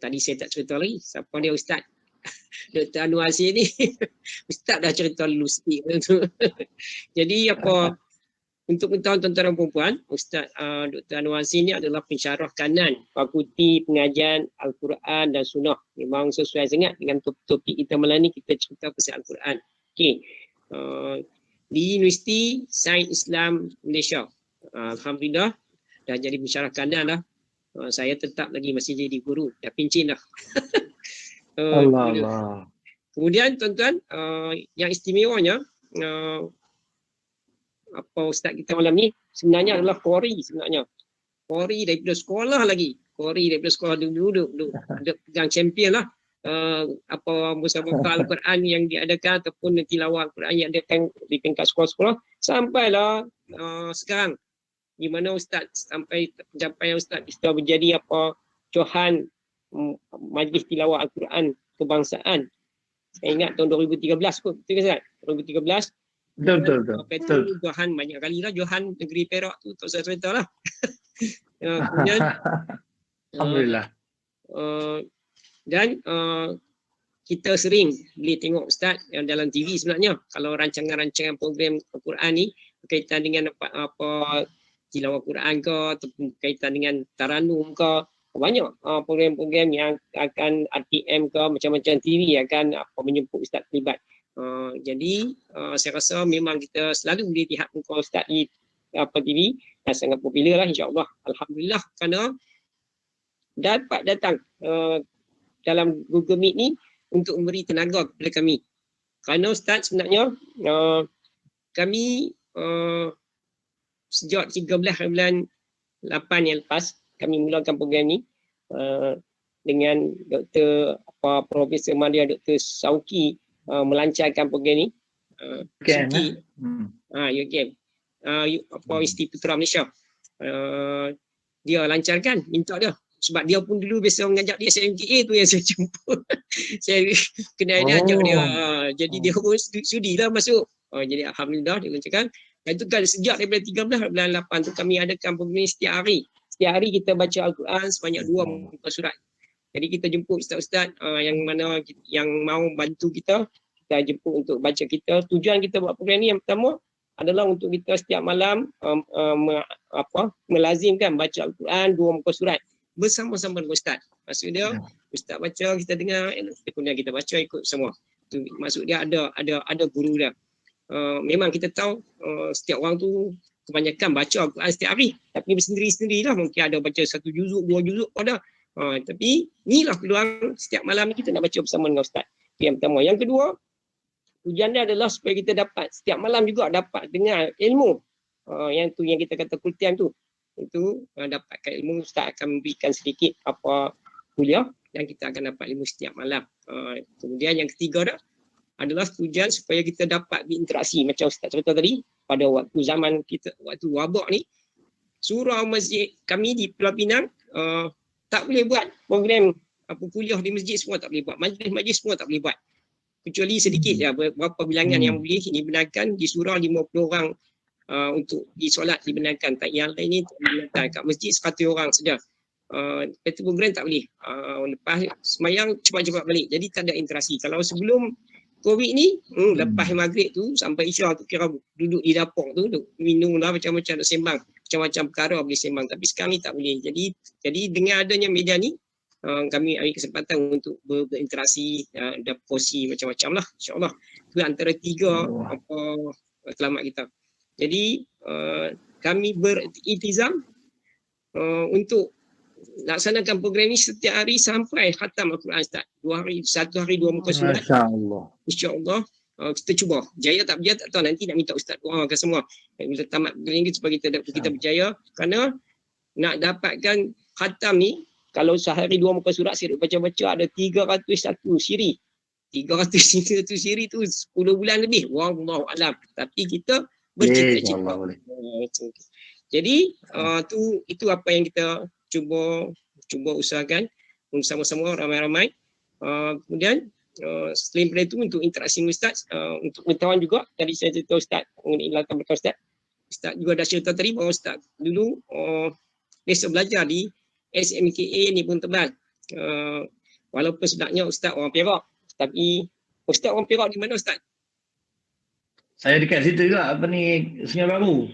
tadi saya tak cerita lagi, siapa dia Ustaz? Dr. Anwar Azir ni. Ustaz dah cerita dulu sikit. Jadi apa, untuk pengetahuan tuan-tuan dan puan-puan, Ustaz Dr. Anwar Azir ni adalah pensyarah kanan Fakulti Pengajian Al-Quran dan Sunnah. Memang sesuai sangat dengan topik kita malam ni, kita cerita pasal Al-Quran. Okey. Di Universiti Sains Islam Malaysia. Alhamdulillah dah jadi pensyarah kanan dah. Saya tetap lagi masih jadi guru, dah pencen dah. Allah. Kemudian tuan-tuan, yang istimewanya apa ustaz kita malam ni sebenarnya adalah qori sebenarnya. Qori daripada sekolah lagi. Qori daripada sekolah dulu ada pegang champion lah. Apa musabaqah Al-Quran yang diadakan ataupun tilawah Al-Quran yang diadakan di tingkat sekolah-sekolah sampailah sekarang di mana ustaz sampai pencapaian ustaz kita menjadi apa Johan Majlis Tilawah Al-Quran Kebangsaan. Saya ingat tahun 2013 kot, betul ke Ustaz? 2013. Betul. Johan banyak kali lah, Johan Negeri Perak tu, tak usah cerita lah. Kemudian, Alhamdulillah. Dan kita sering boleh tengok Ustaz yang dalam TV sebenarnya, kalau rancangan-rancangan program Al-Quran ni, berkaitan dengan apa tilawah Quran ke, ataupun berkaitan dengan taranum ke, banyak program-program yang akan RTM ke macam-macam TV akan menyebut Ustaz terlibat. Jadi saya rasa memang kita selalu boleh lihat muka Ustaz di TV dan sangat popular lah insya-Allah. Alhamdulillah kerana dapat datang dalam Google Meet ni untuk memberi tenaga kepada kami. Kerana Ustaz sebenarnya kami sejak 13 bulan 8 yang lepas kami mulakan program ni dengan Dr. Profesor Madia Dr. Sauki melancarkan program ni. Sauki, UGM, Universiti Putra Malaysia. Dia lancarkan, minta dia. Sebab dia pun dulu biasa mengajak dia SMKA tu yang saya jumpa. Saya kenal dia, ajak dia. Jadi dia pun sudilah masuk. Jadi Alhamdulillah dia lancarkan. Dan itu kan sejak daripada 13 bulan 8 tu kami adakan program ni setiap hari. Setiap hari kita baca Al-Quran sebanyak 2 muka surat. Jadi kita jemput ustaz-ustaz yang mana yang mau bantu kita jemput untuk baca kita. Tujuan kita buat program ni yang pertama adalah untuk kita setiap malam melazimkan baca Al-Quran 2 muka surat bersama-sama dengan ustaz. Maksud dia ustaz baca kita dengar, kemudian kita baca ikut semua. Maksud dia ada guru dia. Memang kita tahu setiap orang tu kebanyakan baca Al-Quran setiap hari, tapi bersendiri-sendiri lah, mungkin ada baca 1 juzuk, 2 juzuk pada. Tapi inilah peluang setiap malam ni kita nak baca bersama dengan ustaz. Yang pertama. Yang kedua, tujuan dia adalah supaya kita dapat setiap malam juga dapat dengar ilmu. Yang tu yang kita kata full time tu. Itu dapatkan ilmu, ustaz akan memberikan sedikit apa kuliah dan kita akan dapat ilmu setiap malam. Kemudian yang ketiga dah adalah tujuan supaya kita dapat berinteraksi macam ustaz cerita tadi pada waktu zaman kita, waktu wabak ni, surau masjid kami di Pulau Pinang tak boleh buat program kuliah di masjid, semua tak boleh buat, majlis-majlis semua tak boleh buat, kecuali sedikit ya beberapa bilangan yang boleh dibenarkan di surau 50 orang untuk disolat dibenarkan. Yang lain ni tak dibenarkan. Kat masjid 100 orang saja. Itu program tak boleh. Lepas semayang cepat-cepat balik, jadi tak ada interaksi. Kalau sebelum COVID ni, lepas maghrib tu sampai isyak tu kira duduk di dapur tu, duduk minum lah macam-macam, nak sembang. Macam-macam perkara boleh sembang. Tapi sekarang ni tak boleh. Jadi dengan adanya media ni, kami ambil kesempatan untuk berinteraksi dan porsi macam-macam lah. InsyaAllah. Itu antara 3 selamat kita. Jadi kami beriltizam untuk laksanakan program ni setiap hari sampai khatam Al-Quran Ustaz. 2 hari, 1 hari 2 muka surat. InsyaAllah kita cuba. Jaya tak berjaya tak tahu, nanti nak minta Ustaz doakan semua. Bila tamat program ni supaya kita berjaya. Kerana nak dapatkan khatam ni, kalau sehari 2 muka surat saya baca-baca ada 301 siri. 300 siri tu 10 bulan lebih. Wallahu alam. Tapi kita Boleh, insyaAllah bercita-cita. boleh. Jadi itu apa yang kita cuba usahakan sama-sama ramai-ramai. Kemudian selain daripada itu untuk interaksi dengan Ustaz, untuk pengetahuan juga, tadi saya cerita Ustaz mengenai latar belakang Ustaz. Ustaz juga dah cerita tadi bahawa Ustaz dulu biasa belajar di SMKA ni pun tebal. Walaupun sebenarnya Ustaz orang Perak, tapi Ustaz orang Perak di mana Ustaz? Saya dekat situ juga, apa ni, Sungai Baru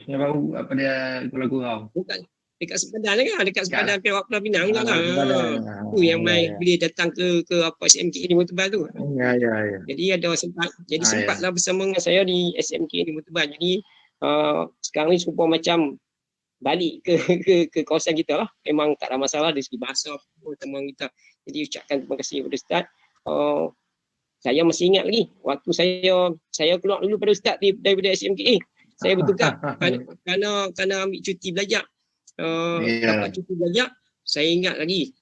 apa dia Kuala Kurau. Bukan dekat sepadan kan, dekat sepadan Perak Pulau Pinang juga lah. Sepadan. Tu yang Ya, ya. boleh datang ke apa SMKA di Murtabal tu. Ya. Jadi ada sempatlah Ya. bersama dengan saya di SMKA di Murtabal. Jadi sekarang ni serupa macam balik ke kawasan kita lah. Memang tak ada masalah dari segi bahasa teman kita. Jadi ucapkan terima kasih kepada Ustaz. Saya masih ingat lagi waktu saya keluar dulu pada Ustaz daripada SMKA. Saya bertukar kerana ambil cuti belajar. Dapat cuti belajar, saya ingat lagi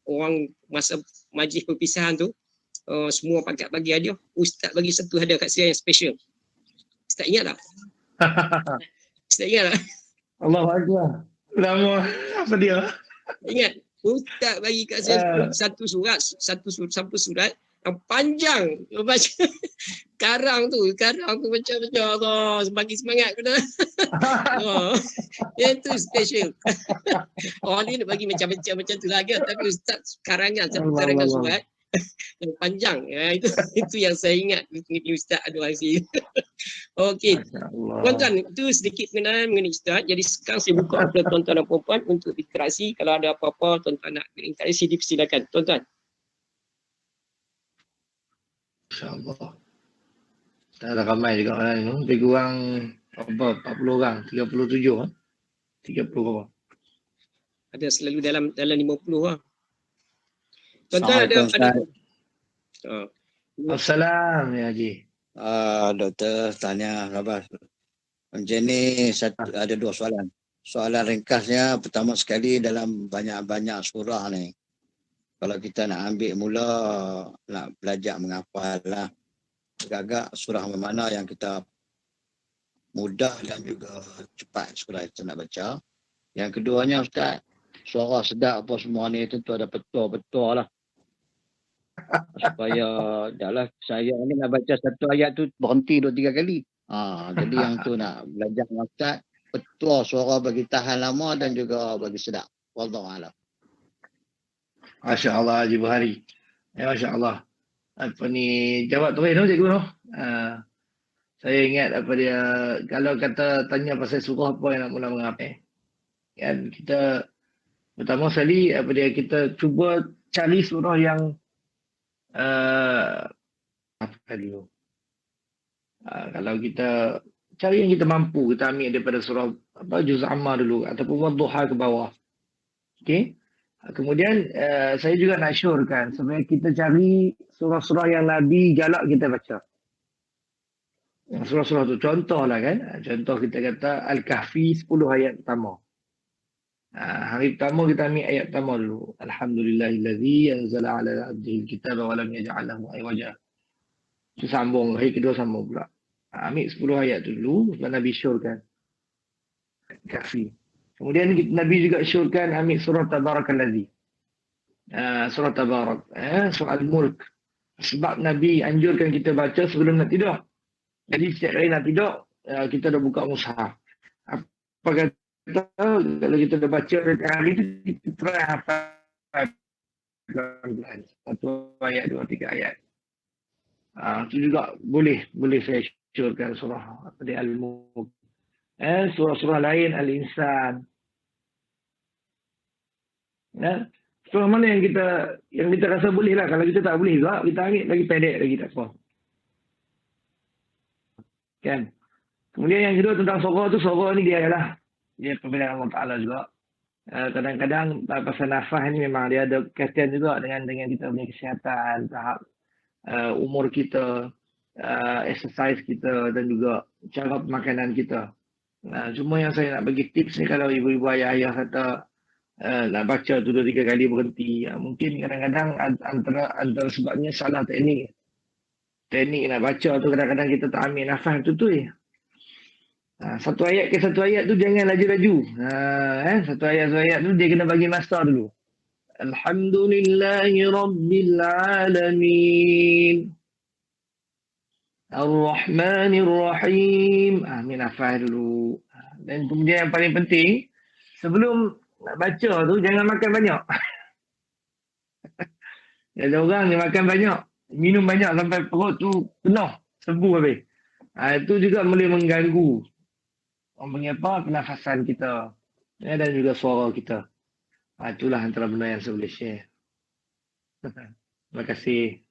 orang masa majlis perpisahan tu semua pakat bagi hadiah. Ustaz bagi satu hadiah kat saya yang special. Ustaz ingat tak? Ustaz ingat tak? Allahu Akbar. Lama apa dia? Ingat, Ustaz bagi kat saya satu surat yang panjang. Baca karang tu macam bagi semangat kena. Itu special. Orang ni nak bagi macam tu lah kan, tapi Ustaz karangan surat yang panjang. Itu yang saya ingat Ustaz ada hasil. Okey. Tuan-tuan, itu sedikit pengenalan mengenai Ustaz. Jadi sekarang saya buka kepada tuan-tuan dan puan-puan untuk interaksi. Kalau ada apa-apa tuan-tuan nak interaksi, dipersilakan. Tuan-tuan. InsyaAllah. Tak ada ramai juga orang ni. Lebih kurang 40 orang, 37 kan? 30 orang. Ada selalu dalam 50 lah. Tuan-tuan ada Assalamualaikum ya Haji. Doktor tanya khabar. Macam ni ada dua soalan. Soalan ringkasnya pertama sekali dalam banyak-banyak surah ni. Kalau kita nak ambil mula nak belajar menghafal lah. Agak-agak surah mana yang kita mudah dan juga cepat surah itu nak baca. Yang keduanya Ustaz, suara sedap apa semua ni tentu ada betul-betul lah. Supaya dah saya ni nak baca satu ayat tu berhenti 2-3 kali. Jadi yang tu nak belajar dengan Ustaz, betul suara bagi tahan lama dan juga bagi sedap. Wallahualam. Masya Allah Haji Buhari. Masya Allah. Apa ni, jawab terus cikgu noh. Saya ingat apa dia, kalau kata tanya pasal surah apa yang nak mula mengapai. Kan kita pertama sekali apa dia, kita cuba cari surah yang apa dulu. Kalau kita cari yang kita mampu, kita ambil daripada surah juz amma dulu ataupun wadduha ke bawah. Okey. Kemudian saya juga nak syorkan supaya kita cari surah-surah yang Nabi galak kita baca. Surah-surah tu contohlah kan. Contoh kita kata Al-Kahfi 10 ayat pertama. Hari pertama kita ambil ayat pertama dulu. Alhamdulillahillazi anzala ala abdihi alkitaba wa lam yaj'al lahu iwaja. Itu sambung, hari kedua sambung pula. Ambil 10 ayat tu dulu sebab Nabi syorkan. Kahfi. Kemudian Nabi juga syorkan ambil surah Tabarakallazi. Surah Tabarak. Surah Al-Mulk. Sebab Nabi anjurkan kita baca sebelum nak tidur. Jadi setiap kali nak tidur, kita dah buka mushaf. Apa kata, kalau kita dah baca hari itu, kita try hafal. Satu ayat, 2-3 ayat. Itu juga boleh saya syorkan surah Al-Mulk. Surah-surah lain Al-Insan. Surah mana yang kita rasa boleh lah. Kalau kita tak boleh juga, kita ambil lagi pendek lagi, tak apa. Kan? Kemudian yang kedua tentang surah tu, surah ni dia adalah pembinaan Allah Ta'ala juga. Kadang-kadang pasal nafas ni memang dia ada kaitan juga dengan kita punya kesihatan, tahap umur kita, exercise kita dan juga cara makanan kita. Cuma yang saya nak bagi tips ni, kalau ibu-ibu ayah-ayah kata nak baca tu 2-3 kali berhenti, mungkin kadang-kadang antara sebabnya salah teknik. teknik nak baca tu kadang-kadang kita tak ambil nafas tu je. Satu ayat ke satu ayat tu jangan laju-laju. Satu ayat tu dia kena bagi masa dulu. Alhamdulillahi Rabbil Alamin. Ar-Rahmanir Rahim. Ambil nafas dulu. Dan kemudian yang paling penting, sebelum nak baca tu jangan makan banyak. Ada orang dia makan banyak, minum banyak sampai perut tu penuh, sembuh habis. Itu juga boleh mengganggu orang panggil apa, pernafasan kita dan juga suara kita. Itulah antara benda yang saya boleh share. Terima kasih.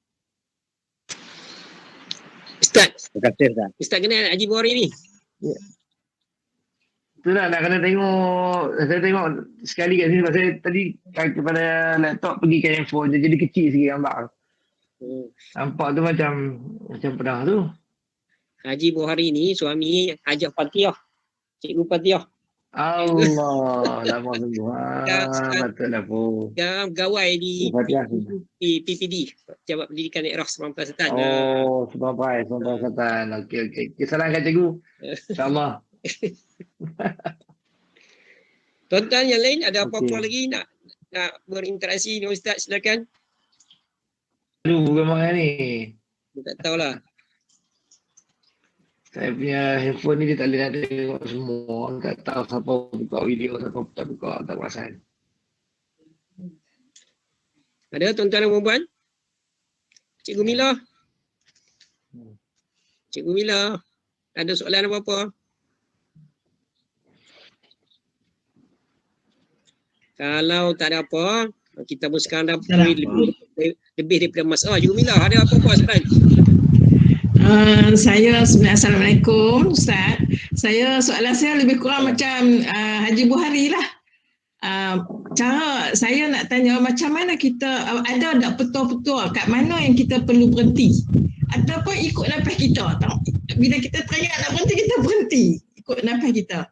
Ustaz, Terima kasih, Ustaz. Ustaz kenal Haji Buhari ni? Itulah nak kena tengok, saya tengok sekali kat sini, saya tadi kepada laptop pergi ke handphone, dia jadi kecil sikit gambar. Nampak tu macam pernah tu. Haji Buhari ni suami Hajah Fatihah. Cikgu Fatihah. Allah, lama sungguh. Patutlah pun. Sekarang gawai di Fatihah. PPD, Pejabat Pendidikan Daerah Sembilan Selatan. Sembilan Selatan. Okey. Salamkan cikgu. InsyaAllah. Tuan-tuan yang lain ada apa-apa Okey. lagi nak berinteraksi dengan Ustaz, silakan. Aduh, bagaimana ni? Tak tahulah. Saya punya handphone ni dia tak boleh nak tengok semua. Tak tahu siapa buka video, siapa tak buka, tak perasan. Ada tuan-tuan dan puan-puan? Cikgu Mila? Cikgu Mila, ada soalan apa-apa? Kalau tak ada apa, kita pun sekarang dah lebih daripada masa. Cikgu Mila, ada apa-apa soalan? Assalamualaikum Ustaz. Soalan saya lebih kurang macam Haji Buhari lah. Cara saya nak tanya macam mana kita ada tak petua-petua kat mana yang kita perlu berhenti ataupun ikut nafas kita. Bila kita teringat nak berhenti, kita berhenti ikut nafas kita.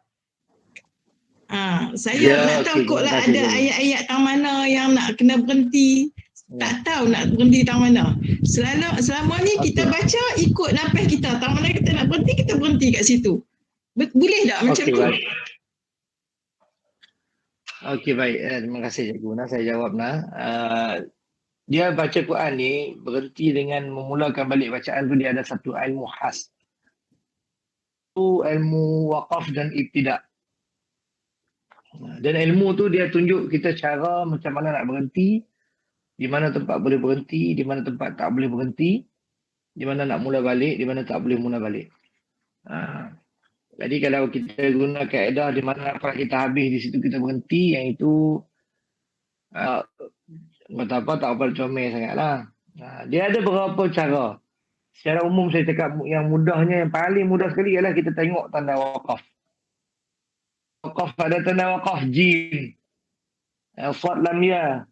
Saya nak tahu kotlah ada ayat-ayat tang mana yang nak kena berhenti. Tak tahu nak berhenti tang mana. Selama ni kita baca ikut nafas kita. Tang mana kita nak berhenti, kita berhenti kat situ. Boleh tak macam tu? Baik. Okey, baik. Terima kasih cikgu. Saya jawab. Dia baca Quran ni berhenti dengan memulakan balik bacaan tu, dia ada satu ilmu khas. Itu ilmu waqaf dan ibtidak. Dan ilmu tu dia tunjuk kita cara macam mana nak berhenti, di mana tempat boleh berhenti, di mana tempat tak boleh berhenti, di mana nak mula balik, di mana tak boleh mula balik. Jadi kalau kita guna kaedah di mana nafas kita habis, di situ kita berhenti, yang itu betapa tak apa comel sangatlah. Dia ada beberapa cara. Secara umum saya cakap yang mudahnya, yang paling mudah sekali ialah kita tengok tanda waqaf. Waqaf ada tanda waqaf jim, sad lam ya,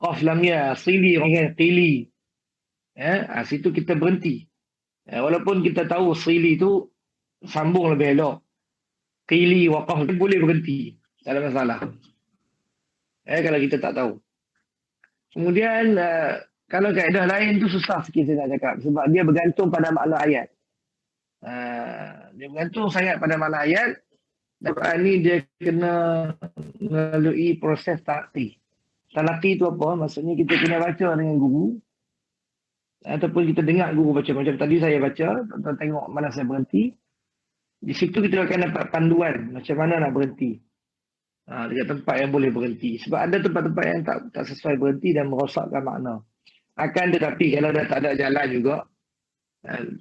qaf lam ya, sili qili. Situ kita berhenti. Walaupun kita tahu sili tu sambung lebih elok, qili waqaf boleh berhenti, tak ada masalah. Kalau kita tak tahu. Kemudian kalau kaedah lain tu susah sikit saya nak cakap sebab dia bergantung pada makna ayat. Dia bergantung sangat pada makna ayat. Quran ni dia kena melalui proses talaqi. Talaqi tu apa? Maksudnya kita kena baca dengan guru ataupun kita dengar guru baca. Macam tadi saya baca, tuan tengok mana saya berhenti. Di situ kita akan dapat panduan macam mana nak berhenti. Dekat tempat yang boleh berhenti. Sebab ada tempat-tempat yang tak sesuai berhenti dan merosakkan makna. Akan tetapi kalau dah tak ada jalan juga,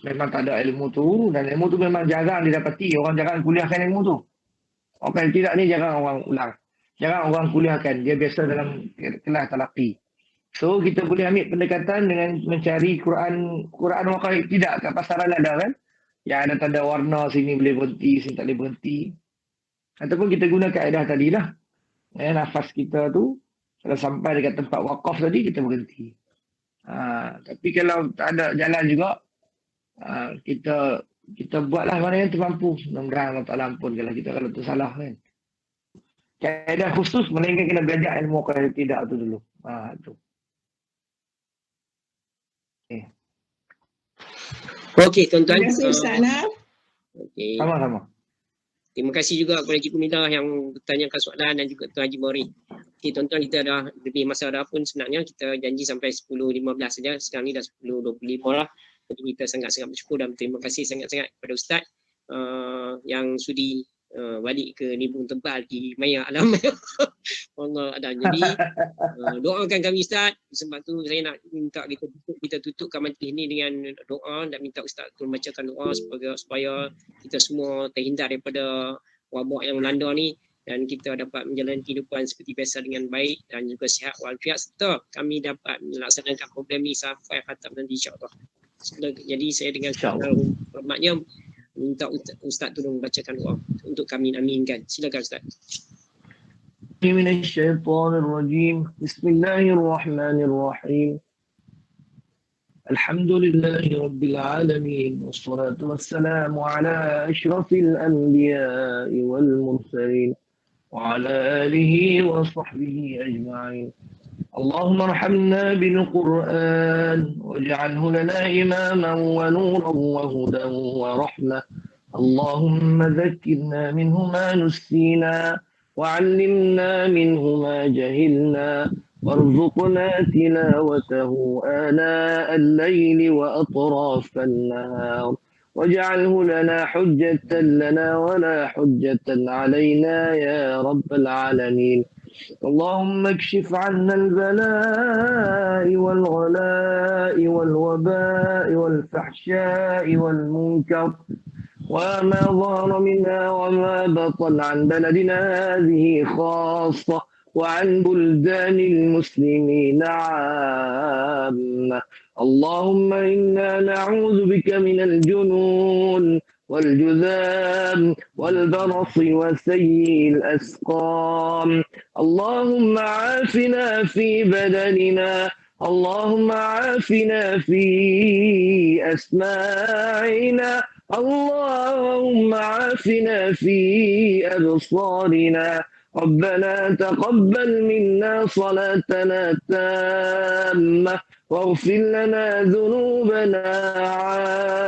memang tak ada ilmu tu, dan ilmu tu memang jarang didapati. Orang jarang kuliahkan ilmu tu. Orang tidak ni jarang orang ulang. Jarang orang kuliahkan. Dia biasa dalam kelas talaqi. So kita boleh ambil pendekatan dengan mencari Quran waqaf tidak kat pasaran ada kan. Yang ada tanda warna sini boleh berhenti, sini tak boleh berhenti. Ataupun kita guna kaedah tadilah. Nafas kita tu kalau sampai dekat tempat waqaf tadi kita berhenti. Tapi kalau tak ada jalan juga, kita buatlah mana yang termampu. Mudah-mudahan Allah Ta'ala ampun kalau tersalah kan. Kaedah khusus melainkan kena belajar ilmu kalau tidak tu dulu. Tu. Okay. Okey tuan-tuan. Terima kasih Ustaz. Okey. Sama-sama. Terima kasih juga kepada Cikgu Milah yang bertanyakan soalan dan juga Tuan Haji Mori. Okey tuan-tuan, kita dah lebih masa dah pun sebenarnya kita janji sampai 10.15 saja. Sekarang ni dah 10.25 lah. Jadi kita sangat-sangat bersyukur dan terima kasih sangat-sangat kepada Ustaz yang sudi balik ke Nibung Tebal di Maya Alam. Allah ada. Jadi doakan kami Ustaz. Sebab tu saya nak minta kita tutupkan majlis ini dengan doa dan minta Ustaz tu membacakan doa supaya kita semua terhindar daripada wabak yang melanda ni dan kita dapat menjalani kehidupan seperti biasa dengan baik dan juga sihat walafiat serta kami dapat melaksanakan program ni sampai khatam nanti insya-Allah. Jadi saya dengan hormatnya minta Ustaz tolong bacakan doa untuk kami aminkan. Silakan Ustaz. من الشيطان الرجيم بسم الله الرحمن الرحيم الحمد لله رب العالمين والصلاة والسلام على أشرف الأنبياء والمرسلين وعلى آله وصحبه أجمعين اللهم ارحمنا بالقرآن واجعله لنا إماما ونورا وهدى ورحمة اللهم ذكرنا منه ما نسينا وعلمنا منه ما جهلنا وارزقنا تلاوته آناء الليل وأطراف النهار واجعله لنا حجة لنا ولا حجة علينا يا رب العالمين اللهم اكشف عنا البلاء والغلاء والوباء والفحشاء والمنكر وما ظهر منها وما بطن عن بلدنا هذه خاصة وعن بلدان المسلمين عامة اللهم إنا نعوذ بك من الجنون والجذام والبرص وسيء الأسقام اللهم عافنا في بدننا اللهم عافنا في أسماعنا اللهم عافنا في أبصارنا ربنا تقبل منا صلاتنا تامة واغفر لنا ذنوبنا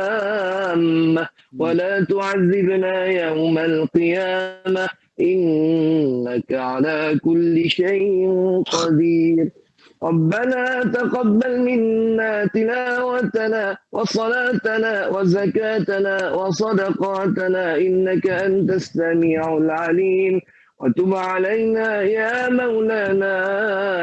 عامة ولا تعذبنا يوم القيامة إنك على كل شيء قدير ربنا تقبل منا تلاوتنا وصلاتنا وزكاتنا وصدقاتنا إنك أنت السميع العليم وتب علينا يا مولانا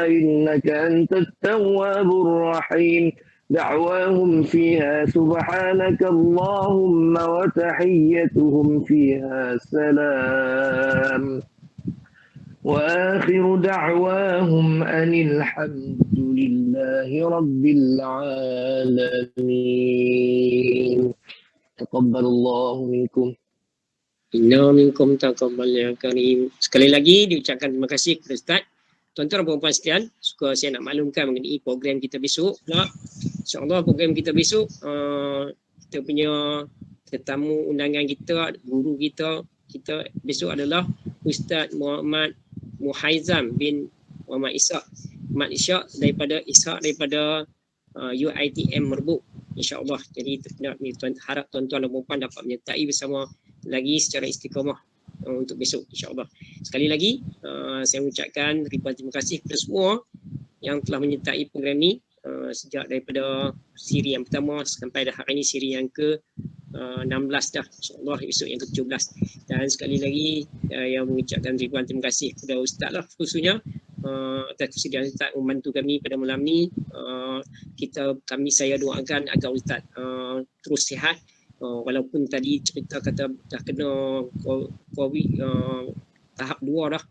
إنك أنت التواب الرحيم دعواهم فيها سبحانك اللهم وتحيتهم فيها سلام وآخر دعواهم أن الحمد لله رب العالمين تقبل الله منكم. Inna minkum taqabbal ya karim. Sekali lagi diucapkan terima kasih kepada Ustaz. Tuan-tuan dan puan-puan sekalian, suka saya nak maklumkan mengenai program kita besok pula. InsyaAllah program kita besok, kita punya tetamu undangan kita, guru kita besok adalah Ustaz Muhammad Muhaizam bin Muhammad Ishaq daripada UiTM Merbuk, insya-Allah. Jadi harap tuan-tuan dan puan-puan dapat menyertai bersama lagi secara istiqamah untuk besok, insya-Allah. Sekali lagi saya mengucapkan ribuan terima kasih kepada semua yang telah menyertai program ini sejak daripada siri yang pertama sampai dah hari ini siri yang ke 16 dah, insya-Allah esok yang ke-17. Dan sekali lagi yang mengucapkan ribuan terima kasih kepada Ustaz lah khususnya atas kesediaan Ustaz membantu kami pada malam ni. Saya doakan agar Ustaz terus sihat, walaupun tadi cerita kata dah kena COVID tahap 2 dah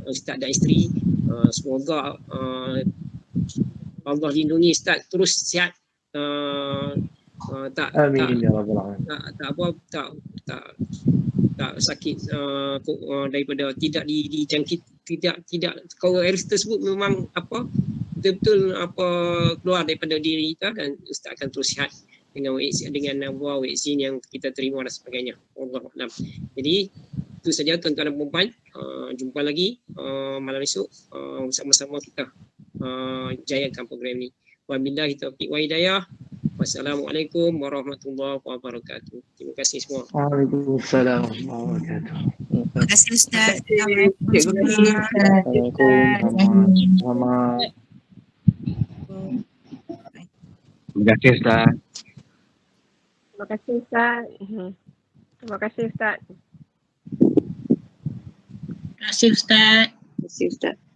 Ustaz dan isteri. Semoga Allah lindungi Ustaz terus sihat, Amin ya rabbal alamin. Tak sakit daripada tidak dijangkit, tidak coronavirus tersebut memang betul-betul keluar daripada diri kita, dan Ustaz akan terus sihat dengan vaksin yang kita terima dan sebagainya. Allahuakbar. Jadi itu saja tuan-tuan dan puan-puan. Jumpa lagi malam esok sama-sama kita jayakan program ni. Wabillahi taufiq wa hidayah. Wassalamualaikum warahmatullahi wabarakatuh. Terima kasih semua. Waalaikumsalam warahmatullahi wabarakatuh. Terima kasih Ustaz. Terima kasih. Assalamualaikum. Selamat. Terima kasih Ustaz. Terima kasih Ustaz. Terima kasih Ustaz. Terima kasih Ustaz. Terima kasih Ustaz.